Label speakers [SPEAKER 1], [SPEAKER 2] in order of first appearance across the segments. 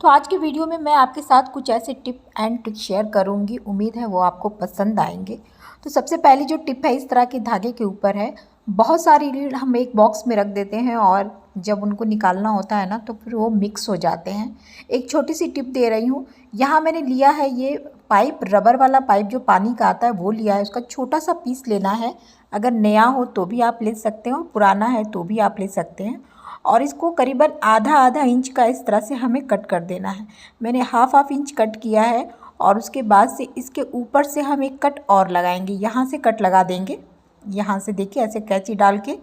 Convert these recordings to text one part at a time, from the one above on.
[SPEAKER 1] तो आज की वीडियो में मैं आपके साथ कुछ ऐसे टिप एंड ट्रिक शेयर करूंगी। उम्मीद है वो आपको पसंद आएंगे। तो सबसे पहली जो टिप है इस तरह के धागे के ऊपर है। बहुत सारी रील हम एक बॉक्स में रख देते हैं और जब उनको निकालना होता है ना तो फिर वो मिक्स हो जाते हैं। एक छोटी सी टिप दे रही हूँ। यहाँ मैंने लिया है ये पाइप, रबर वाला पाइप जो पानी का आता है वो लिया है। उसका छोटा सा पीस लेना है। अगर नया हो तो भी आप ले सकते हो, पुराना है तो भी आप ले सकते हैं। और इसको करीबन आधा आधा इंच का इस तरह से हमें कट कर देना है। मैंने हाफ इंच कट किया है और उसके बाद से इसके ऊपर से हम एक कट और लगाएंगे। यहाँ से कट लगा देंगे, यहाँ से देखिए ऐसे कैंची डाल के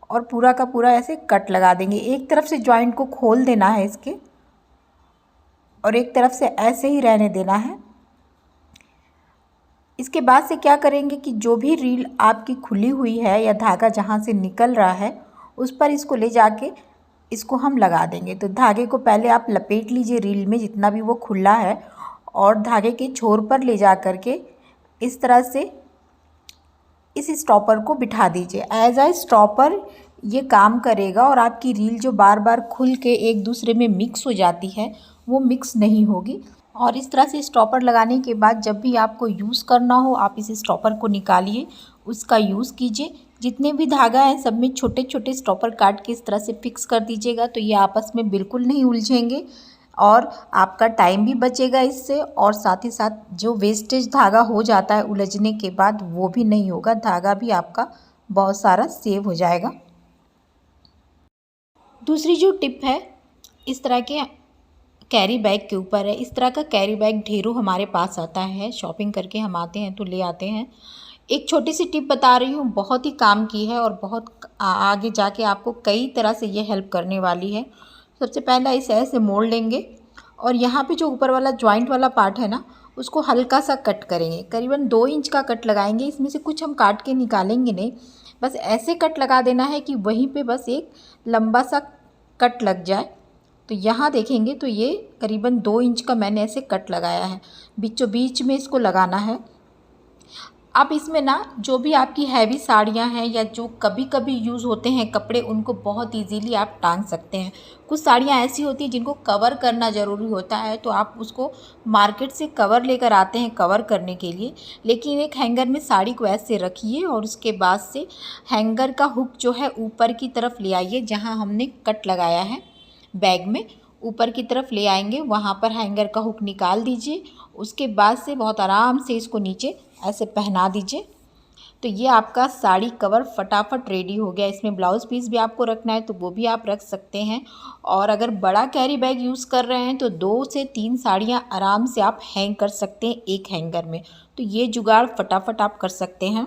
[SPEAKER 1] और पूरा का पूरा ऐसे कट लगा देंगे। एक तरफ से जॉइंट को खोल देना है इसके और एक तरफ से ऐसे ही रहने देना है। इसके बाद से क्या करेंगे कि जो भी रील आपकी खुली हुई है या धागा जहाँ से निकल रहा है उस पर इसको ले जाके इसको हम लगा देंगे। तो धागे को पहले आप लपेट लीजिए रील में जितना भी वो खुला है और धागे के छोर पर ले जा कर के इस तरह से इस स्टॉपर को बिठा दीजिए। एज अ स्टॉपर ये काम करेगा और आपकी रील जो बार बार खुल के एक दूसरे में मिक्स हो जाती है वो मिक्स नहीं होगी। और इस तरह से स्टॉपर लगाने के बाद जब भी आपको यूज़ करना हो आप इस स्टॉपर को निकालिए, उसका यूज़ कीजिए। जितने भी धागा हैं सब में छोटे छोटे स्टॉपर काट के इस तरह से फिक्स कर दीजिएगा तो ये आपस में बिल्कुल नहीं उलझेंगे और आपका टाइम भी बचेगा इससे। और साथ ही साथ जो वेस्टेज धागा हो जाता है उलझने के बाद वो भी नहीं होगा, धागा भी आपका बहुत सारा सेव हो जाएगा। दूसरी जो टिप है इस तरह के कैरी बैग के ऊपर है। इस तरह का कैरी बैग ढेरों हमारे पास आता है, शॉपिंग करके हम आते हैं तो ले आते हैं। एक छोटी सी टिप बता रही हूँ, बहुत ही काम की है और बहुत आगे जाके आपको कई तरह से ये हेल्प करने वाली है। सबसे पहला इसे ऐसे मोड़ लेंगे और यहाँ पे जो ऊपर वाला जॉइंट वाला पार्ट है ना उसको हल्का सा कट करेंगे। करीबन 2 इंच का कट लगाएंगे। इसमें से कुछ हम काट के निकालेंगे नहीं, बस ऐसे कट लगा देना है कि वहीं पे बस एक लंबा सा कट लग जाए। तो यहाँ देखेंगे तो ये करीबन 2 इंच का मैंने ऐसे कट लगाया है। बीचों बीच में इसको लगाना है। अब इसमें ना जो भी आपकी हैवी साड़ियाँ हैं या जो कभी कभी यूज़ होते हैं कपड़े उनको बहुत इजीली आप टांग सकते हैं। कुछ साड़ियाँ ऐसी होती हैं जिनको कवर करना ज़रूरी होता है तो आप उसको मार्केट से कवर लेकर आते हैं कवर करने के लिए। लेकिन एक हैंगर में साड़ी को ऐसे रखिए और उसके बाद से हैंगर का हुक जो है ऊपर की तरफ ले आइए। जहाँ हमने कट लगाया है बैग में ऊपर की तरफ ले आएंगे, वहाँ पर हैंगर का हुक निकाल दीजिए। उसके बाद से बहुत आराम से इसको नीचे ऐसे पहना दीजिए। तो ये आपका साड़ी कवर फटाफट रेडी हो गया। इसमें ब्लाउज़ पीस भी आपको रखना है तो वो भी आप रख सकते हैं। और अगर बड़ा कैरी बैग यूज़ कर रहे हैं तो 2 से 3 साड़ियाँ आराम से आप हैंग कर सकते हैं एक हैंगर में। तो ये जुगाड़ फटाफट आप कर सकते हैं।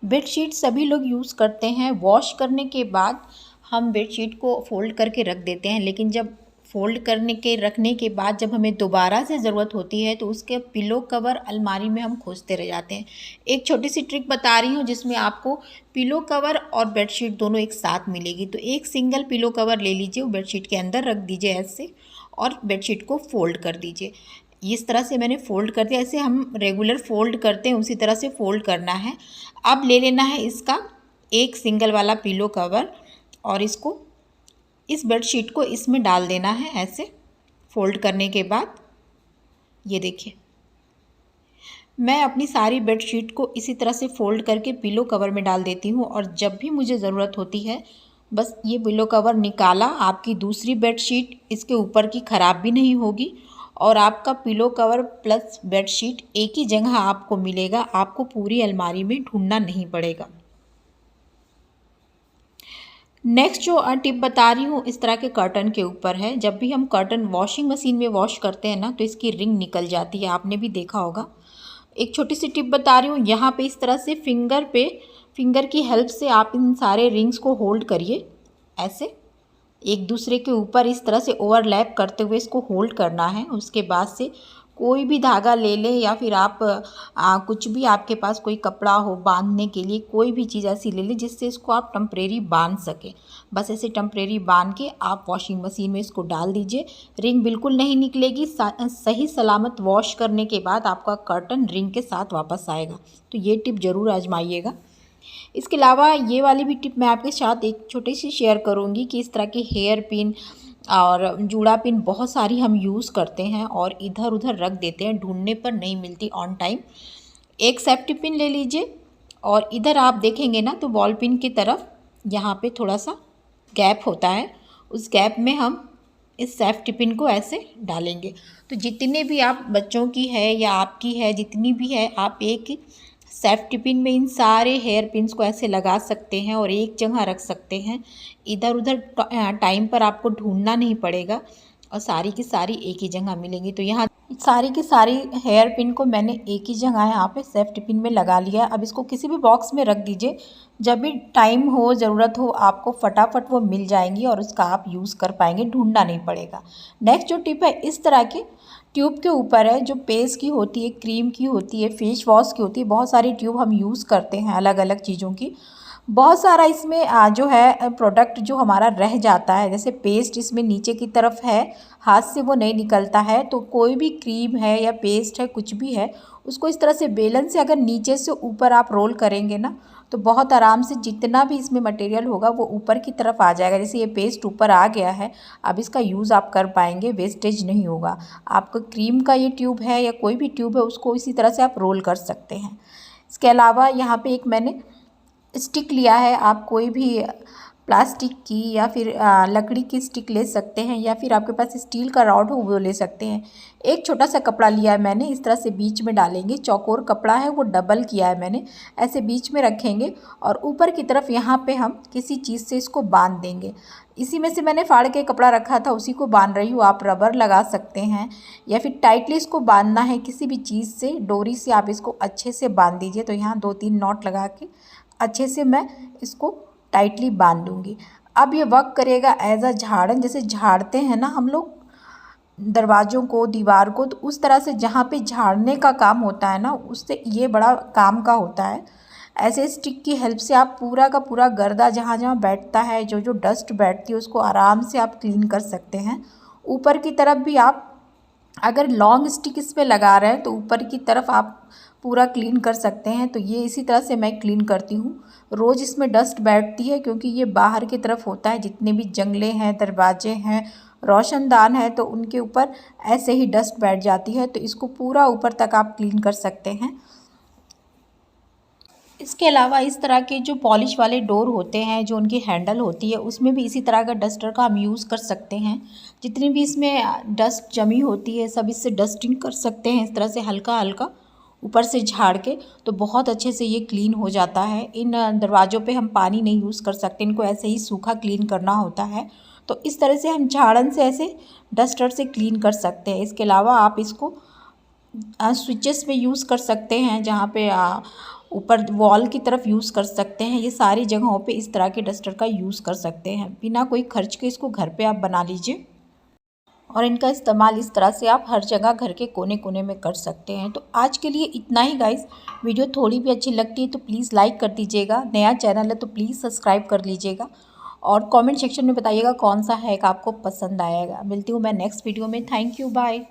[SPEAKER 1] बेडशीट सभी लोग यूज़ करते हैं। वॉश करने के बाद हम बेडशीट को फ़ोल्ड करके रख देते हैं, लेकिन जब फ़ोल्ड करने के रखने के बाद जब हमें दोबारा से ज़रूरत होती है तो उसके पिलो कवर अलमारी में हम खोजते रह जाते हैं। एक छोटी सी ट्रिक बता रही हूँ जिसमें आपको पिलो कवर और बेडशीट दोनों एक साथ मिलेगी। तो एक सिंगल पिलो कवर ले लीजिए, वो बेडशीट के अंदर रख दीजिए ऐसे और बेडशीट को फ़ोल्ड कर दीजिए। इस तरह से मैंने फ़ोल्ड कर दिया। ऐसे हम रेगुलर फ़ोल्ड करते हैं उसी तरह से फ़ोल्ड करना है। अब ले लेना है इसका एक सिंगल वाला पिलो कवर और इसको इस बेडशीट को इसमें डाल देना है ऐसे फ़ोल्ड करने के बाद। ये देखिए मैं अपनी सारी बेडशीट को इसी तरह से फ़ोल्ड करके पिलो कवर में डाल देती हूँ और जब भी मुझे ज़रूरत होती है बस ये पिलो कवर निकाला, आपकी दूसरी बेडशीट इसके ऊपर की ख़राब भी नहीं होगी और आपका पिलो कवर प्लस बेडशीट एक ही जगह आपको मिलेगा। आपको पूरी अलमारी में ढूंढना नहीं पड़ेगा। नेक्स्ट जो टिप बता रही हूँ इस तरह के कर्टन के ऊपर है। जब भी हम कर्टन वॉशिंग मशीन में वॉश करते हैं ना तो इसकी रिंग निकल जाती है, आपने भी देखा होगा। एक छोटी सी टिप बता रही हूँ, यहाँ पे इस तरह से फिंगर की हेल्प से आप इन सारे रिंग्स को होल्ड करिए ऐसे एक दूसरे के ऊपर इस तरह से ओवरलैप करते हुए इसको होल्ड करना है। उसके बाद से कोई भी धागा ले लें या फिर आप कुछ भी आपके पास कोई कपड़ा हो बांधने के लिए कोई भी चीज़ ऐसी ले लें जिससे इसको आप टेम्परेरी बांध सकें। बस ऐसे टेम्परेरी बांध के आप वॉशिंग मशीन में इसको डाल दीजिए। रिंग बिल्कुल नहीं निकलेगी। सही सलामत वॉश करने के बाद आपका कर्टन रिंग के साथ वापस आएगा। तो ये टिप ज़रूर आजमाइएगा। इसके अलावा ये वाली भी टिप मैं आपके साथ एक छोटी सी शेयर करूँगी कि इस तरह के हेयर पिन और जूड़ा पिन बहुत सारी हम यूज़ करते हैं और इधर उधर रख देते हैं, ढूंढने पर नहीं मिलती ऑन टाइम। एक सेफ्टी पिन ले लीजिए और इधर आप देखेंगे ना तो बॉल पिन की तरफ यहाँ पे थोड़ा सा गैप होता है, उस गैप में हम इस सेफ्टी पिन को ऐसे डालेंगे। तो जितने भी आप बच्चों की है या आपकी है, जितनी भी है, आप एक सेफ्टी पिन में इन सारे हेयर पिन्स को ऐसे लगा सकते हैं और एक जगह रख सकते हैं। इधर उधर टाइम पर आपको ढूंढना नहीं पड़ेगा और सारी की सारी एक ही जगह मिलेंगी। तो यहाँ सारी की सारी हेयर पिन को मैंने एक ही जगह यहाँ पे सेफ्टी पिन में लगा लिया। अब इसको किसी भी बॉक्स में रख दीजिए, जब भी टाइम हो, ज़रूरत हो, आपको फटाफट वो मिल जाएंगी और उसका आप यूज़ कर पाएंगे, ढूंढना नहीं पड़ेगा। नेक्स्ट जो टिप है, इस तरह की ट्यूब के ऊपर है, जो पेस्ट की होती है, क्रीम की होती है, फेस वॉश की होती है, बहुत सारी ट्यूब हम यूज़ करते हैं अलग अलग चीज़ों की। बहुत सारा इसमें जो है प्रोडक्ट जो हमारा रह जाता है, जैसे पेस्ट इसमें नीचे की तरफ है, हाथ से वो नहीं निकलता है। तो कोई भी क्रीम है या पेस्ट है, कुछ भी है, उसको इस तरह से बेलन से अगर नीचे से ऊपर आप रोल करेंगे ना, तो बहुत आराम से जितना भी इसमें मटेरियल होगा वो ऊपर की तरफ आ जाएगा। जैसे ये पेस्ट ऊपर आ गया है, अब इसका यूज़ आप कर पाएंगे, वेस्टेज नहीं होगा। आपका क्रीम का ये ट्यूब है या कोई भी ट्यूब है, उसको इसी तरह से आप रोल कर सकते हैं। इसके अलावा यहाँ पे एक मैंने स्टिक लिया है, आप कोई भी प्लास्टिक की या फिर लकड़ी की स्टिक ले सकते हैं, या फिर आपके पास स्टील का रॉड हो वो ले सकते हैं। एक छोटा सा कपड़ा लिया है मैंने, इस तरह से बीच में डालेंगे, चौकोर कपड़ा है वो डबल किया है मैंने, ऐसे बीच में रखेंगे और ऊपर की तरफ यहाँ पे हम किसी चीज़ से इसको बांध देंगे। इसी में से मैंने फाड़ के कपड़ा रखा था, उसी को बांध रही हूँ। आप रबर लगा सकते हैं या फिर टाइटली इसको बांधना है किसी भी चीज़ से, डोरी से आप इसको अच्छे से बांध दीजिए। तो यहाँ 2-3 नॉट लगा के अच्छे से मैं इसको टाइटली बांध दूँगी। अब ये वर्क करेगा एज अ झाड़न, जैसे झाड़ते हैं ना हम लोग दरवाज़ों को, दीवार को, तो उस तरह से जहाँ पे झाड़ने का काम होता है ना, उससे ये बड़ा काम का होता है। ऐसे स्टिक की हेल्प से आप पूरा का पूरा गर्दा जहाँ जहाँ बैठता है, जो जो डस्ट बैठती है, उसको आराम से आप क्लीन कर सकते हैं। ऊपर की तरफ भी आप अगर लॉन्ग स्टिक इस पे लगा रहे हैं तो ऊपर की तरफ आप पूरा क्लीन कर सकते हैं। तो ये इसी तरह से मैं क्लीन करती हूँ। रोज़ इसमें डस्ट बैठती है क्योंकि ये बाहर की तरफ होता है, जितने भी जंगले हैं, दरवाजे हैं, रोशनदान है, तो उनके ऊपर ऐसे ही डस्ट बैठ जाती है। तो इसको पूरा ऊपर तक आप क्लीन कर सकते हैं। इसके अलावा इस तरह के जो पॉलिश वाले डोर होते हैं, जो उनकी हैंडल होती है, उसमें भी इसी तरह का डस्टर का हम यूज़ कर सकते हैं। जितनी भी इसमें डस्ट जमी होती है सब इससे डस्टिंग कर सकते हैं, इस तरह से हल्का हल्का ऊपर से झाड़ के, तो बहुत अच्छे से ये क्लीन हो जाता है। इन दरवाज़ों पे हम पानी नहीं यूज़ कर सकते, इनको ऐसे ही सूखा क्लीन करना होता है। तो इस तरह से हम झाड़न से ऐसे डस्टर से क्लीन कर सकते हैं। इसके अलावा आप इसको स्विचेस पे यूज़ कर सकते हैं, जहाँ पे ऊपर वॉल की तरफ यूज़ कर सकते हैं। ये सारी जगहों पे इस तरह के डस्टर का यूज़ कर सकते हैं। बिना कोई खर्च के इसको घर पे आप बना लीजिए और इनका इस्तेमाल इस तरह से आप हर जगह घर के कोने कोने में कर सकते हैं। तो आज के लिए इतना ही गाइस। वीडियो थोड़ी भी अच्छी लगती है तो प्लीज़ लाइक कर दीजिएगा, नया चैनल है तो प्लीज़ सब्सक्राइब कर लीजिएगा और कमेंट सेक्शन में बताइएगा कौन सा हैक आपको पसंद आएगा। मिलती हूँ मैं नेक्स्ट वीडियो में। Thank you, bye.